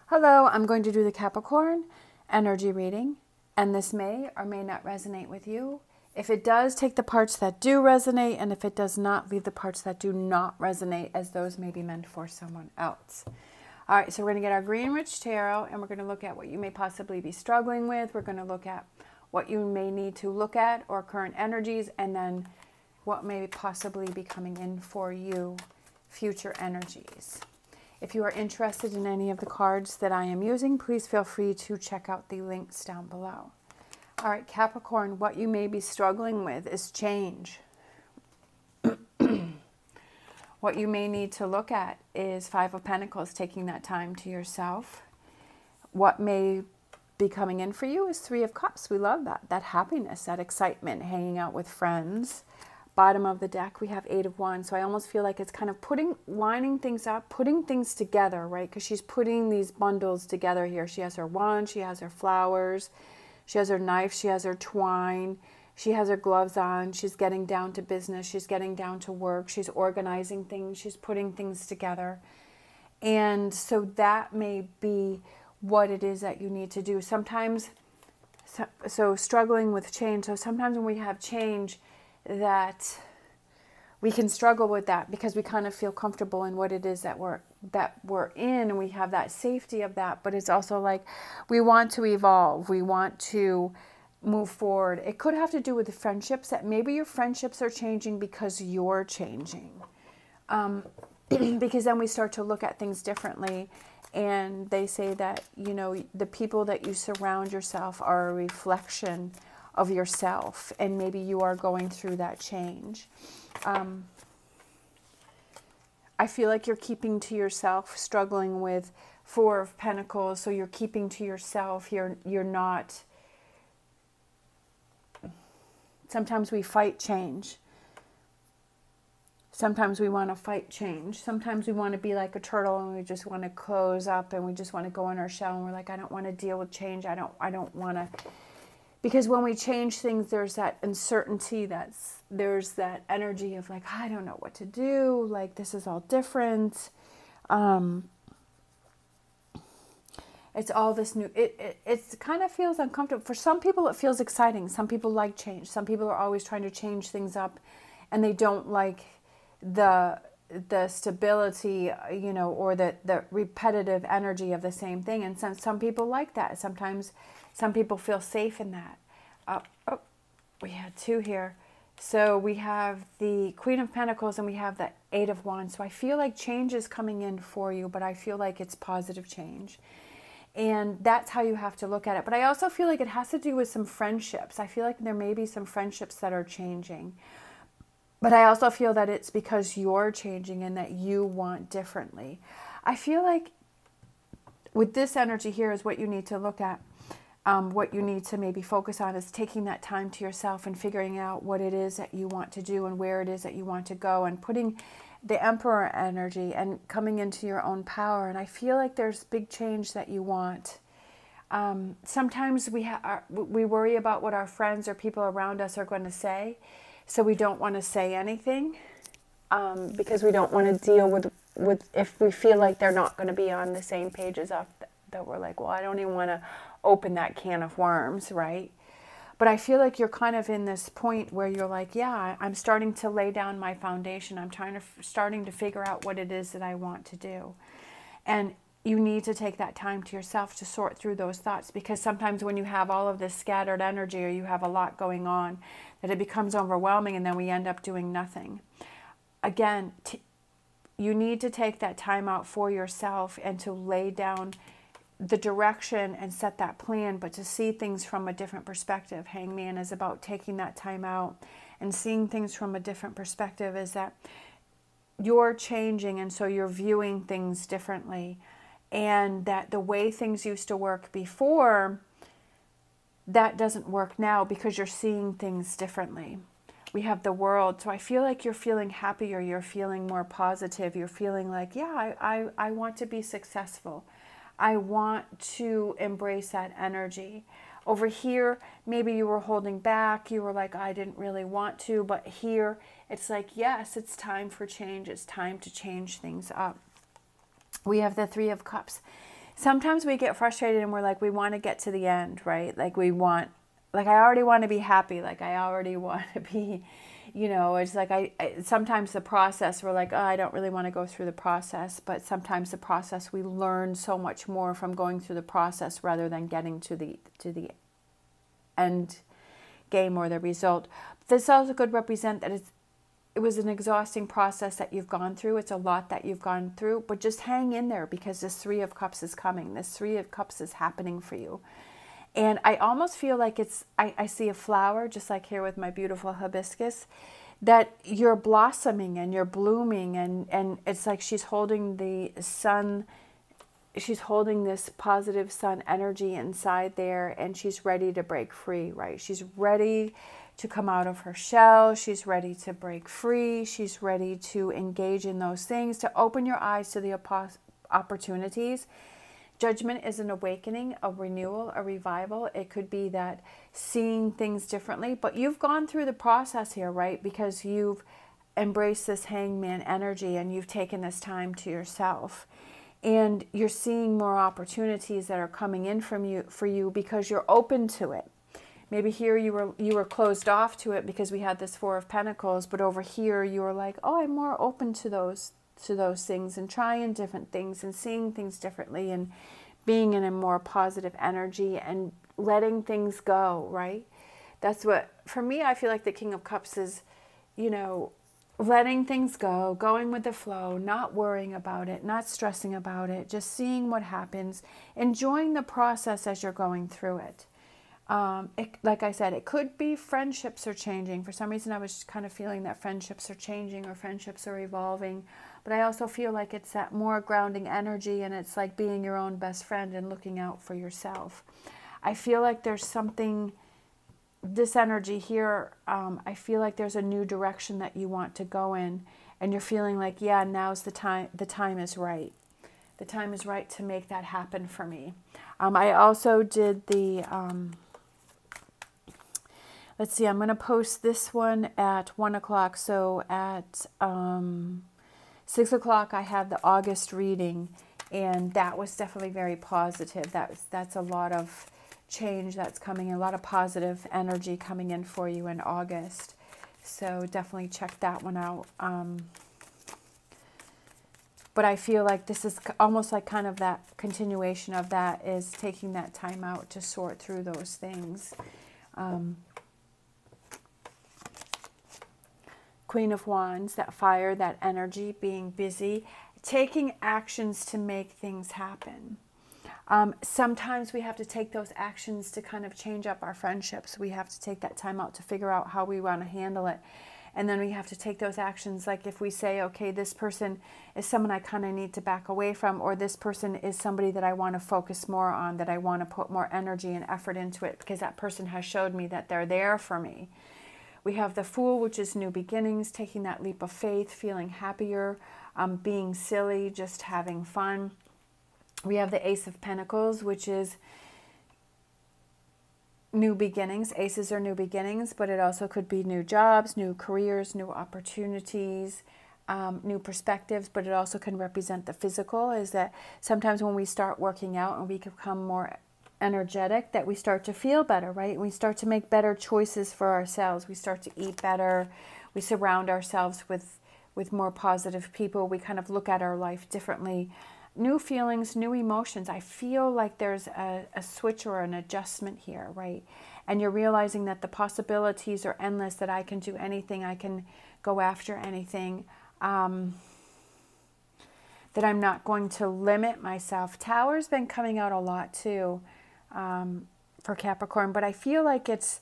Hello, I'm going to do the Capricorn energy reading, and this may or may not resonate with you. If it does, take the parts that do resonate, and if it does not, leave the parts that do not resonate, as those may be meant for someone else. All right, so we're going to get our Greenwich Tarot, and we're going to look at what you may possibly be struggling with. We're going to look at what you may need to look at, or current energies, and then what may possibly be coming in for you, future energies. If you are interested in any of the cards that I am using, please feel free to check out the links down below. All right, Capricorn, what you may be struggling with is change. What you may need to look at is Five of Pentacles, taking that time to yourself. What may be coming in for you is Three of Cups. We love that. That happiness, that excitement, hanging out with friends. Bottom of the deck, we have Eight of Wands. So I almost feel like it's kind of lining things up, putting things together, right? Because she's putting these bundles together here. She has her wand, she has her flowers, she has her knife, she has her twine, she has her gloves on, she's getting down to business, she's getting down to work, she's organizing things, she's putting things together. And so that may be what it is that you need to do. Sometimes, so struggling with change. So sometimes when we have change, that we can struggle with that because we kind of feel comfortable in what it is that we're in, and we have that safety of that. But it's also like we want to evolve, we want to move forward. It could have to do with the friendships, that maybe your friendships are changing because you're changing, because then we start to look at things differently. And they say that, you know, the people that you surround yourself are a reflection of yourself, and maybe you are going through that change. I feel like you're keeping to yourself, struggling with Four of Pentacles, so you're keeping to yourself. You're not. Sometimes we fight change. Sometimes we want to fight change. Sometimes we want to be like a turtle and we just want to close up and we just want to go in our shell, and we're like, I don't want to deal with change. I don't want to. Because when we change things, there's that uncertainty, there's that energy of like, I don't know what to do, like this is all different. It's all this new, it kind of feels uncomfortable. For some people, it feels exciting. Some people like change. Some people are always trying to change things up, and they don't like the stability, you know, or the repetitive energy of the same thing. And some people like that. Sometimes some people feel safe in that. Oh, we had two here. So we have the Queen of Pentacles and we have the Eight of Wands. So I feel like change is coming in for you, but I feel like it's positive change. And that's how you have to look at it. But I also feel like it has to do with some friendships. I feel like there may be some friendships that are changing. But I also feel that it's because you're changing and that you want differently. I feel like with this energy here is what you need to look at. What you need to maybe focus on is taking that time to yourself and figuring out what it is that you want to do and where it is that you want to go, and putting the Emperor energy and coming into your own power. And I feel like there's big change that you want. Sometimes we worry about what our friends or people around us are going to say, so we don't want to say anything because we don't want to deal with if we feel like they're not going to be on the same page as us, that we're like, well, I don't even want to open that can of worms, right? But I feel like you're kind of in this point where you're like, yeah, I'm starting to lay down my foundation. I'm starting to figure out what it is that I want to do. And you need to take that time to yourself to sort through those thoughts, because sometimes when you have all of this scattered energy, or you have a lot going on, that it becomes overwhelming, and then we end up doing nothing. Again, you need to take that time out for yourself and to lay down the direction and set that plan, but to see things from a different perspective. Hangman is about taking that time out and seeing things from a different perspective, is that you're changing, and so you're viewing things differently, and that the way things used to work before, that doesn't work now because you're seeing things differently. We have the World. So I feel like you're feeling happier, you're feeling more positive, you're feeling like, yeah, I want to be successful. I want to embrace that energy. Over here, maybe you were holding back. You were like, I didn't really want to. But here, it's like, yes, it's time for change. It's time to change things up. We have the Three of Cups. sometimes we get frustrated and we're like, we want to get to the end, right? Like I already want to be happy. Like I already want to be, it's like sometimes the process, we're like, oh, I don't really want to go through the process. But sometimes the process, we learn so much more from going through the process rather than getting to the end game or the result. This also could represent that it was an exhausting process that you've gone through. It's a lot that you've gone through, but just hang in there because this Three of Cups is coming. This Three of Cups is happening for you. And I almost feel like I see a flower, just like here with my beautiful hibiscus, that you're blossoming and you're blooming. And it's like she's holding the sun. She's holding this positive sun energy inside there, and she's ready to break free, right? She's ready to come out of her shell. She's ready to break free. She's ready to engage in those things, to open your eyes to the opportunities. Judgment is an awakening, a renewal, a revival. It could be that seeing things differently, but you've gone through the process here, right? Because you've embraced this Hangman energy and you've taken this time to yourself. And you're seeing more opportunities that are coming in for you because you're open to it. Maybe here you were closed off to it because we had this Four of Pentacles, but over here you were like, oh, I'm more open to those things and trying different things and seeing things differently and being in a more positive energy and letting things go, right? That's what, for me, I feel like the King of Cups is, letting things go, going with the flow, not worrying about it, not stressing about it, just seeing what happens, enjoying the process as you're going through it. Like I said, it could be friendships are changing. For some reason, I was kind of feeling that friendships are changing or friendships are evolving. But I also feel like it's that more grounding energy, and it's like being your own best friend and looking out for yourself. I feel like there's something, this energy here, I feel like there's a new direction that you want to go in, and you're feeling like, yeah, now's the time is right. The time is right to make that happen for me. I also did the, let's see, I'm going to post this one at 1 o'clock. So at 6 o'clock, I have the August reading, and that was definitely very positive. That's a lot of change that's coming in, a lot of positive energy coming in for you in August. So definitely check that one out. But I feel like this is almost like kind of that continuation of that, is taking that time out to sort through those things. Queen of Wands, that fire, that energy, being busy, taking actions to make things happen. Sometimes we have to take those actions to kind of change up our friendships. We have to take that time out to figure out how we want to handle it. And then we have to take those actions. Like if we say, okay, this person is someone I kind of need to back away from, or this person is somebody that I want to focus more on, that I want to put more energy and effort into it because that person has showed me that they're there for me. We have the Fool, which is new beginnings, taking that leap of faith, feeling happier, being silly, just having fun. We have the Ace of Pentacles, which is new beginnings. Aces are new beginnings, but it also could be new jobs, new careers, new opportunities, new perspectives, but it also can represent the physical, is that sometimes when we start working out and we become more energetic, that we start to feel better, right? We start to make better choices for ourselves. We start to eat better. We surround ourselves with more positive people. We kind of look at our life differently. New feelings, new emotions. I feel like there's a switch or an adjustment here, right? And you're realizing that the possibilities are endless, that I can do anything, I can go after anything, that I'm not going to limit myself. Tower's been coming out a lot too for Capricorn, but I feel like it's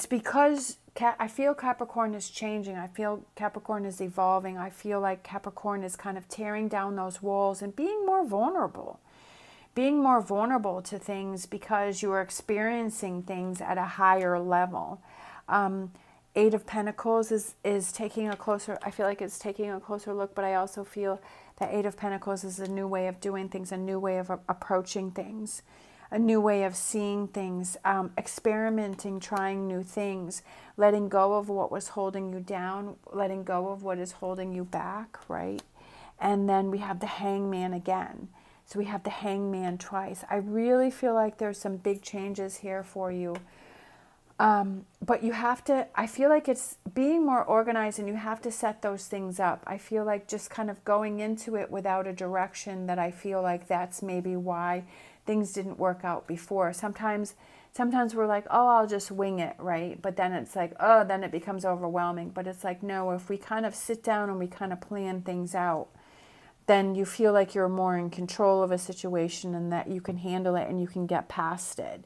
because I feel Capricorn is changing. I feel Capricorn is evolving. I feel like Capricorn is kind of tearing down those walls and being more vulnerable. Being more vulnerable to things because you are experiencing things at a higher level. Eight of Pentacles is taking a closer, I feel like it's taking a closer look, but I also feel that Eight of Pentacles is a new way of doing things, a new way of approaching things, a new way of seeing things, experimenting, trying new things, letting go of what was holding you down, letting go of what is holding you back, right? And then we have the Hangman again, So we have the Hangman twice. I really feel like there's some big changes here for you. But you have to, I feel like it's being more organized, and you have to set those things up. I feel like just kind of going into it without a direction, that I feel like that's maybe why things didn't work out before. Sometimes we're like, oh, I'll just wing it, right? But then it's like, oh, then it becomes overwhelming. But it's like, no, if we kind of sit down and we kind of plan things out, then you feel like you're more in control of a situation, and that you can handle it and you can get past it.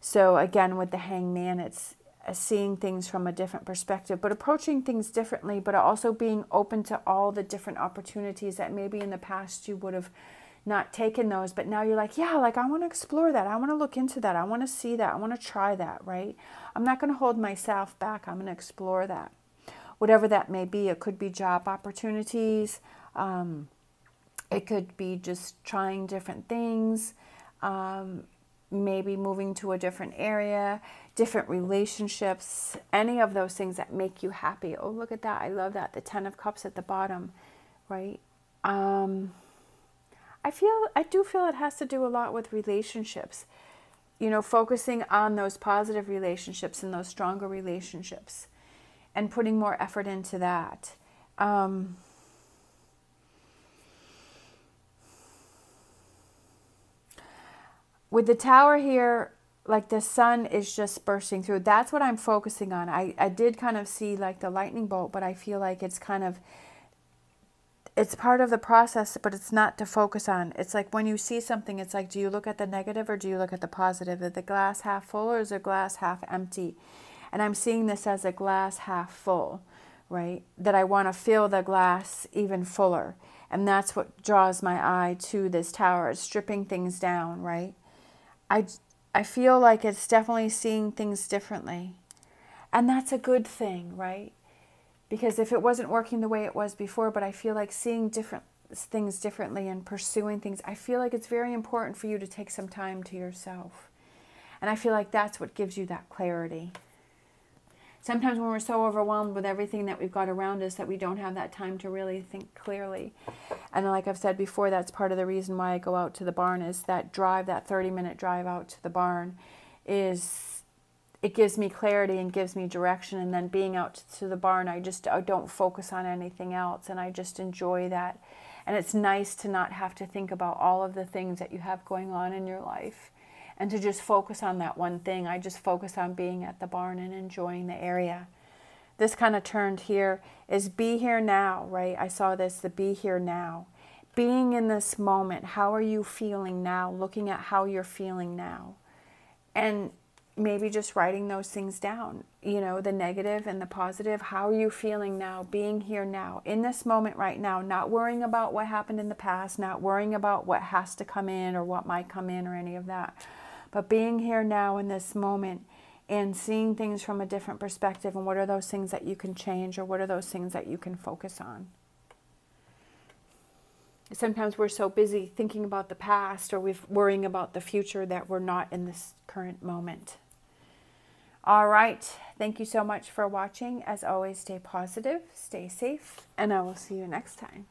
So again, with the Hangman, it's seeing things from a different perspective, but approaching things differently, but also being open to all the different opportunities that maybe in the past you would have not taken those, but now you're like, yeah, like I want to explore that. I want to look into that. I want to see that. I want to try that, right? I'm not going to hold myself back. I'm going to explore that. Whatever that may be. It could be job opportunities. It could be just trying different things. Maybe moving to a different area, different relationships, any of those things that make you happy. Oh, look at that. I love that. The 10 of Cups at the bottom, right? I do feel it has to do a lot with relationships. You know, focusing on those positive relationships and those stronger relationships and putting more effort into that. With the Tower here, like the sun is just bursting through. That's what I'm focusing on. I did kind of see like the lightning bolt, but I feel like it's kind of, it's part of the process, but it's not to focus on. It's like when you see something, it's like, do you look at the negative or do you look at the positive? Is the glass half full or is the glass half empty? And I'm seeing this as a glass half full, right? That I want to fill the glass even fuller. And that's what draws my eye to this Tower. It's stripping things down, right? I feel like it's definitely seeing things differently. And that's a good thing, right? Because if it wasn't working the way it was before, but I feel like seeing different things differently and pursuing things, I feel like it's very important for you to take some time to yourself. And I feel like that's what gives you that clarity. Sometimes when we're so overwhelmed with everything that we've got around us that we don't have that time to really think clearly. And like I've said before, that's part of the reason why I go out to the barn, is that drive, that 30-minute drive out to the barn, is it gives me clarity and gives me direction. And then being out to the barn, I don't focus on anything else, and I just enjoy that. And it's nice to not have to think about all of the things that you have going on in your life, and to just focus on that one thing. I just focus on being at the barn and enjoying the area. This kind of turned here is be here now, right? I saw this, the be here now. Being in this moment. How are you feeling now? Looking at how you're feeling now. And maybe just writing those things down. You know, the negative and the positive. How are you feeling now? Being here now. In this moment right now. Not worrying about what happened in the past. Not worrying about what has to come in or what might come in or any of that. But being here now in this moment and seeing things from a different perspective, and what are those things that you can change, or what are those things that you can focus on. Sometimes we're so busy thinking about the past or we're worrying about the future that we're not in this current moment. All right. Thank you so much for watching. As always, stay positive, stay safe, and I will see you next time.